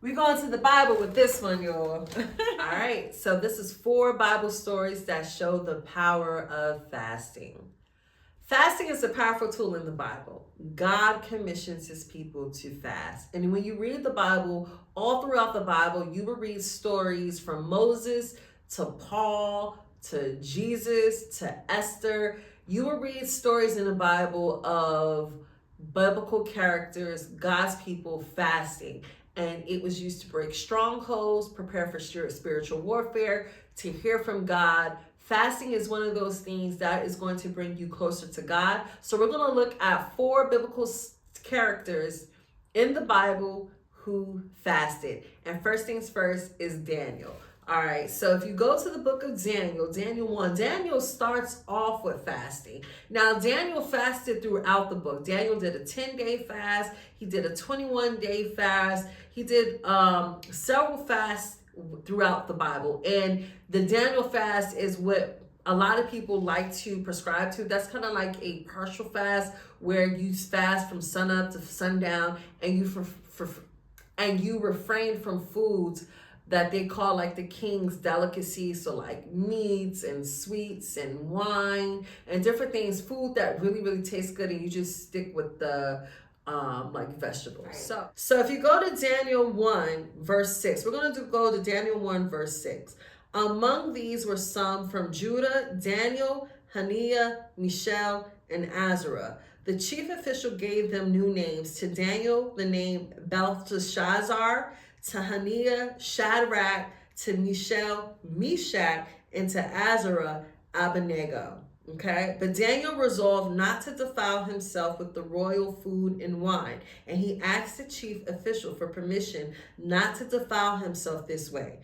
We're going to the Bible with this one, y'all. All right, so this is 4 Bible stories that show the power of fasting. Fasting is a powerful tool in the Bible. God commissions his people to fast. And when you read the Bible, all throughout the Bible, you will read stories from Moses to Paul to Jesus to Esther. You will read stories in the Bible of biblical characters, God's people fasting. And it was used to break strongholds, prepare for spiritual warfare, to hear from God. Fasting is one of those things that is going to bring you closer to God. So we're going to look at 4 biblical characters in the Bible who fasted. And first things first is Daniel. All right, so if you go to the book of Daniel, Daniel 1, Daniel starts off with fasting. Now, Daniel fasted throughout the book. Daniel did a 10-day fast. He did a 21-day fast. He did several fasts throughout the Bible. And the Daniel fast is what a lot of people like to prescribe to. That's kind of like a partial fast where you fast from sunup to sundown, and you refrain from foods that they call like the king's delicacies, so like meats and sweets and wine and different things, food that really, really tastes good, and you just stick with the like vegetables. Right. So if you go to Daniel 1 verse 6, we're going to go to Daniel 1 verse 6. Among these were some from Judah: Daniel, Hananiah, Mishael, and Azariah. The chief official gave them new names. To Daniel, the name Belteshazzar; to Hananiah, Shadrach; to Mishael, Meshach; and to Azariah, Abednego. Okay, but Daniel resolved not to defile himself with the royal food and wine, and he asked the chief official for permission not to defile himself this way.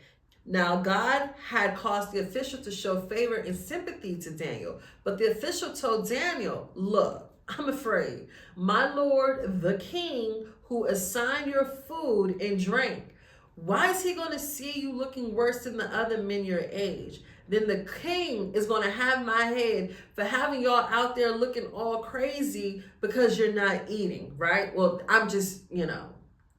Now, God had caused the official to show favor and sympathy to Daniel, but the official told Daniel, "Look, I'm afraid my lord, the king, who assigned your food and drink, why is he going to see you looking worse than the other men your age? Then the king is going to have my head for having y'all out there looking all crazy because you're not eating," right? Well, I'm just,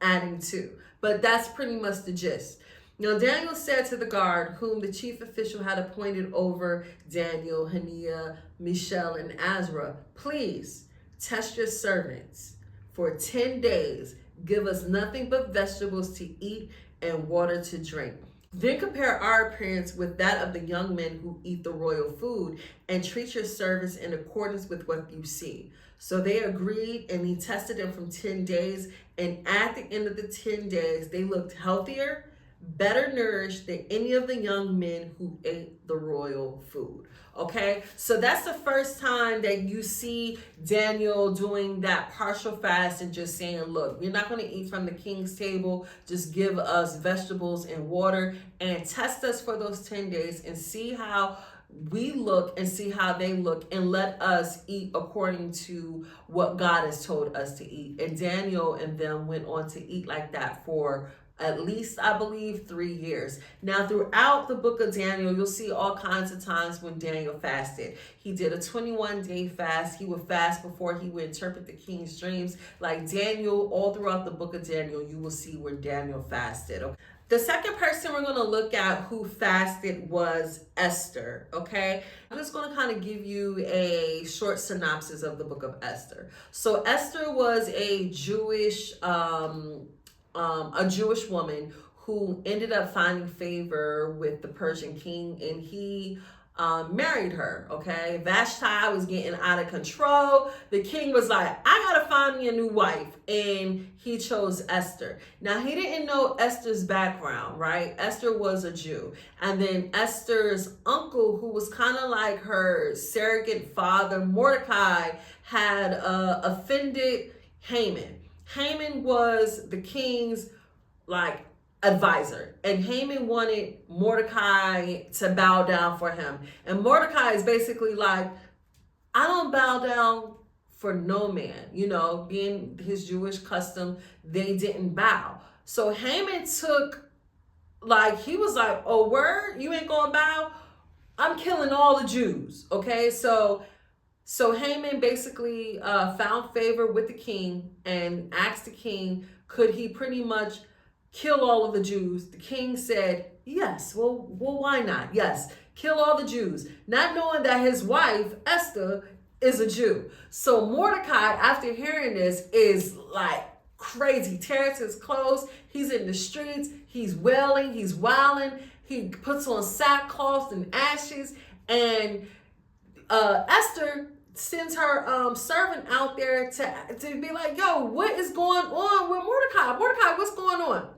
adding to. But that's pretty much the gist. Now, Daniel said to the guard, whom the chief official had appointed over Daniel, Hananiah, Mishael, and Azariah, "Please test your servants for 10 days. Give us nothing but vegetables to eat and water to drink. Then compare our appearance with that of the young men who eat the royal food, and treat your servants in accordance with what you see." So they agreed, and he tested them from 10 days. And at the end of the 10 days, they looked healthier, better nourished than any of the young men who ate the royal food. Okay, so that's the first time that you see Daniel doing that partial fast and just saying, "Look, we're not going to eat from the king's table. Just give us vegetables and water, and test us for those 10 days and see how we look and see how they look, and let us eat according to what God has told us to eat." And Daniel and them went on to eat like that for at least, I believe, 3 years. Now, throughout the book of Daniel, you'll see all kinds of times when Daniel fasted. He did a 21-day fast. He would fast before he would interpret the king's dreams. Like Daniel, all throughout the book of Daniel, you will see where Daniel fasted. Okay? The second person we're going to look at who fasted was Esther, okay? I'm just going to kind of give you a short synopsis of the book of Esther. So Esther was a Jewish woman who ended up finding favor with the Persian king, and he married her, okay? Vashti was getting out of control. The king was like, "I gotta find me a new wife," and he chose Esther. Now, he didn't know Esther's background, right? Esther was a Jew. And then Esther's uncle, who was kind of like her surrogate father, Mordecai, had offended Haman. Haman was the king's advisor, and Haman wanted Mordecai to bow down for him. And Mordecai is basically like, "I don't bow down for no man." Being his Jewish custom, they didn't bow. So Haman he was like, "Oh, word? You ain't gonna bow? I'm killing all the Jews." Okay, so Haman basically found favor with the king and asked the king, could he pretty much kill all of the Jews. The king said, yes, well, why not? Yes, kill all the Jews, not knowing that his wife, Esther, is a Jew. So Mordecai, after hearing this, is like crazy, tears his clothes. He's in the streets. He's wailing. He's wailing. He puts on sackcloth and ashes. And Esther sends her servant out there to be like, yo, what is going on with Mordecai? Mordecai, what's going on?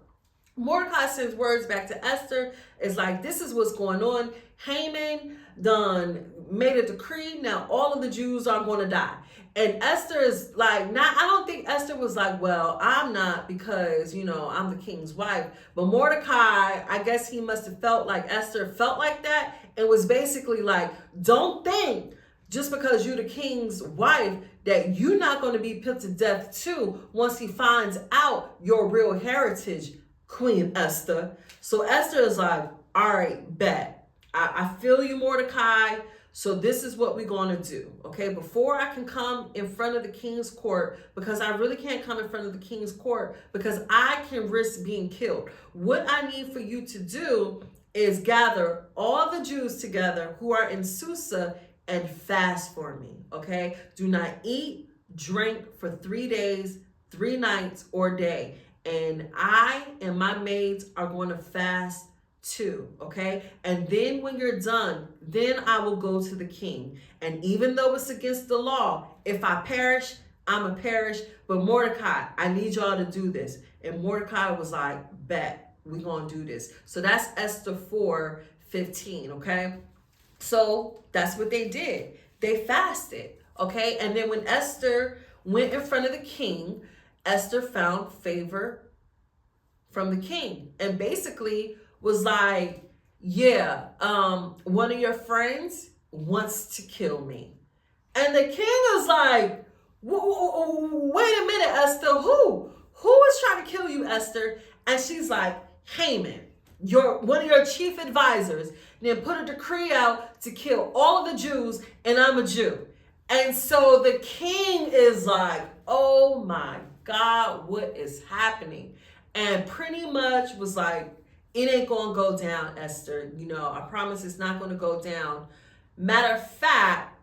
Mordecai sends words back to Esther. It's like, this is what's going on. Haman done made a decree. Now all of the Jews are going to die. And Esther is like, I don't think Esther was like, well, I'm not, because, I'm the king's wife. But Mordecai, I guess he must have felt like Esther felt like that, and was basically like, don't think just because you're the king's wife that you're not going to be put to death too once he finds out your real heritage, Queen Esther. So Esther is like, all right, bet. I feel you, Mordecai. So this is what we're going to do, okay? Before I can come in front of the king's court, because I really can't come in front of the king's court because I can risk being killed. What I need for you to do is gather all the Jews together who are in Susa and fast for me, okay? Do not eat, drink for 3 days, 3 nights, or day. And I and my maids are going to fast too, okay? And then when you're done, then I will go to the king. And even though it's against the law, if I perish, I'm a perish. But Mordecai, I need y'all to do this. And Mordecai was like, bet, we're going to do this. So that's Esther 4:15, okay? So that's what they did. They fasted, okay? And then when Esther went in front of the king, Esther found favor from the king. And basically was like, yeah, one of your friends wants to kill me. And the king is like, wait a minute, Esther, who is trying to kill you, Esther? And she's like, Haman, one of your chief advisors, then put a decree out to kill all of the Jews, and I'm a Jew. And so the king is like, oh my God, what is happening? And pretty much was like, it ain't gonna go down, Esther. I promise it's not gonna go down. Matter of fact,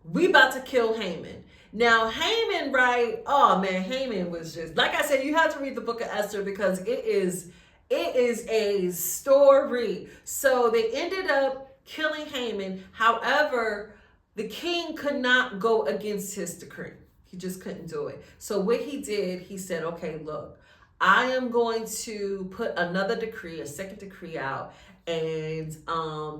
we about to kill Haman. Now, Haman, right? Oh man, Haman was just, like I said, you have to read the book of Esther because it is a story. So they ended up killing Haman. However, the king could not go against his decree. He just couldn't do it. So what he did, he said, okay, look, I am going to put another decree, a second decree out, and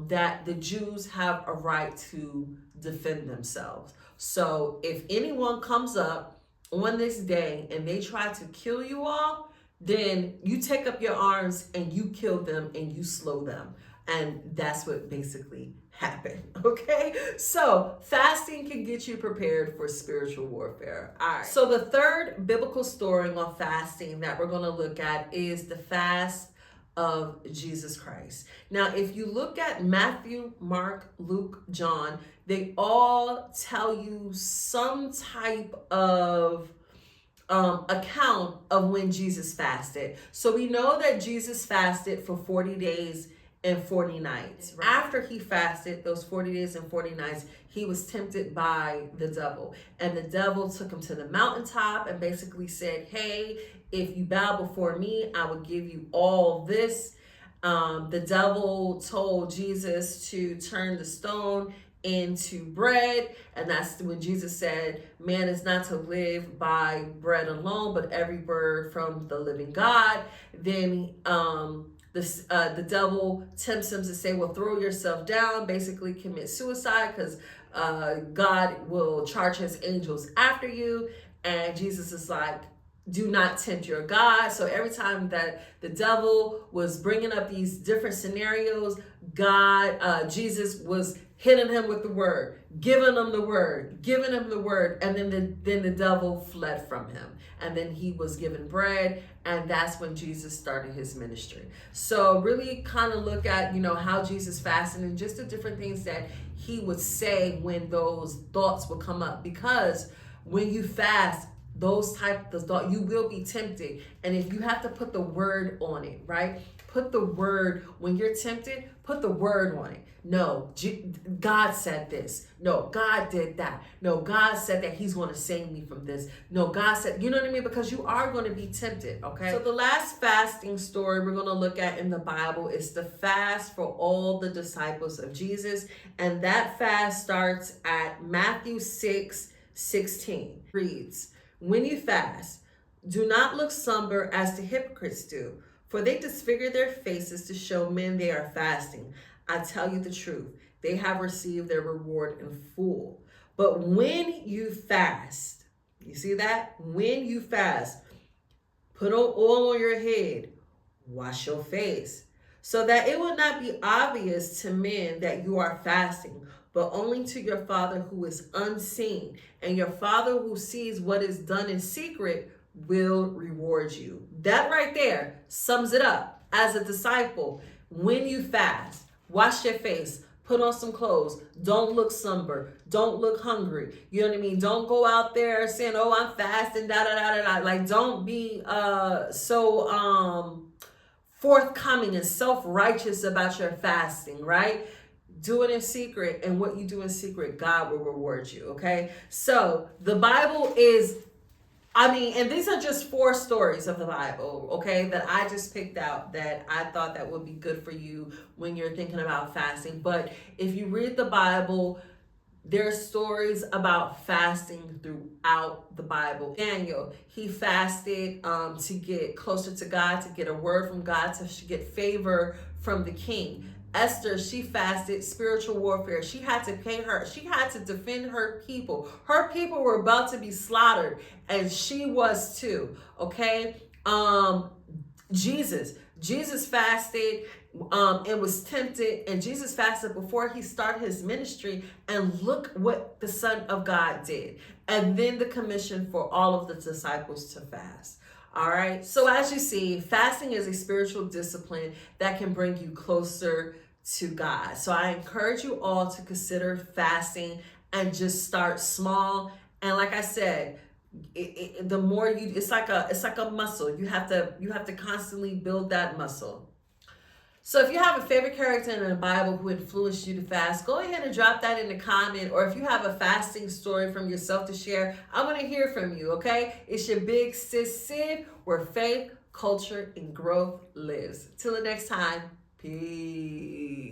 that the Jews have a right to defend themselves. So if anyone comes up on this day and they try to kill you all, then you take up your arms and you kill them and you slow them. And that's what basically happened, okay? So fasting can get you prepared for spiritual warfare. All right. So the third biblical story on fasting that we're going to look at is the fast of Jesus Christ. Now, if you look at Matthew, Mark, Luke, John, they all tell you some type of account of when Jesus fasted. So we know that Jesus fasted for 40 days and 40 nights. Right. After he fasted those 40 days and 40 nights, he was tempted by the devil. And the devil took him to the mountaintop and basically said, hey, if you bow before me, I will give you all this. The devil told Jesus to turn the stone into bread, and that's when Jesus said, man is not to live by bread alone, but every word from the living God. Then the devil tempts him to say, well, throw yourself down, basically commit suicide, because God will charge his angels after you. And Jesus is like, do not tempt your God. So every time that the devil was bringing up these different scenarios, Jesus was hitting him with the word, giving him the word, and then the devil fled from him. And then he was given bread, and that's when Jesus started his ministry. So really kind of look at, how Jesus fasted and just the different things that he would say when those thoughts would come up. Because when you fast, you will be tempted. And if you have to put the word on it, right? Put the word, when you're tempted, put the word on it. No, God said this. No, God did that. No, God said that he's going to save me from this. No, God said, you know what I mean? Because you are going to be tempted, okay? So the last fasting story we're going to look at in the Bible is the fast for all the disciples of Jesus. And that fast starts at Matthew 6:16. Reads, when you fast, do not look somber as the hypocrites do, for they disfigure their faces to show men they are fasting. I tell you the truth, they have received their reward in full. But when you fast, you see that? When you fast, put oil on your head, wash your face, so that it will not be obvious to men that you are fasting, but only to your Father who is unseen. And your Father who sees what is done in secret will reward you. That right there sums it up. As a disciple, when you fast, wash your face, put on some clothes, don't look somber, don't look hungry. You know what I mean? Don't go out there saying, oh, I'm fasting, da da da da da. Like, don't be so forthcoming and self-righteous about your fasting, right? Do it in secret, and what you do in secret, God will reward you, okay? So the Bible is, and these are just 4 stories of the Bible, okay, that I just picked out that I thought that would be good for you when you're thinking about fasting. But if you read the Bible, there are stories about fasting throughout the Bible. Daniel, he fasted to get closer to God, to get a word from God, to get favor from the king. Esther, she fasted spiritual warfare. She had to defend her people. Her people were about to be slaughtered, and she was too. Okay. Jesus fasted and was tempted, and Jesus fasted before he started his ministry, and look what the Son of God did. And then the commission for all of the disciples to fast. All right. So as you see, fasting is a spiritual discipline that can bring you closer to God. So I encourage you all to consider fasting and just start small. And like I said, the more you, it's like a muscle. You have to constantly build that muscle. So if you have a favorite character in the Bible who influenced you to fast, go ahead and drop that in the comment. Or if you have a fasting story from yourself to share, I want to hear from you, okay? It's your big sis Sid, where faith, culture, and growth lives. Till the next time, peace.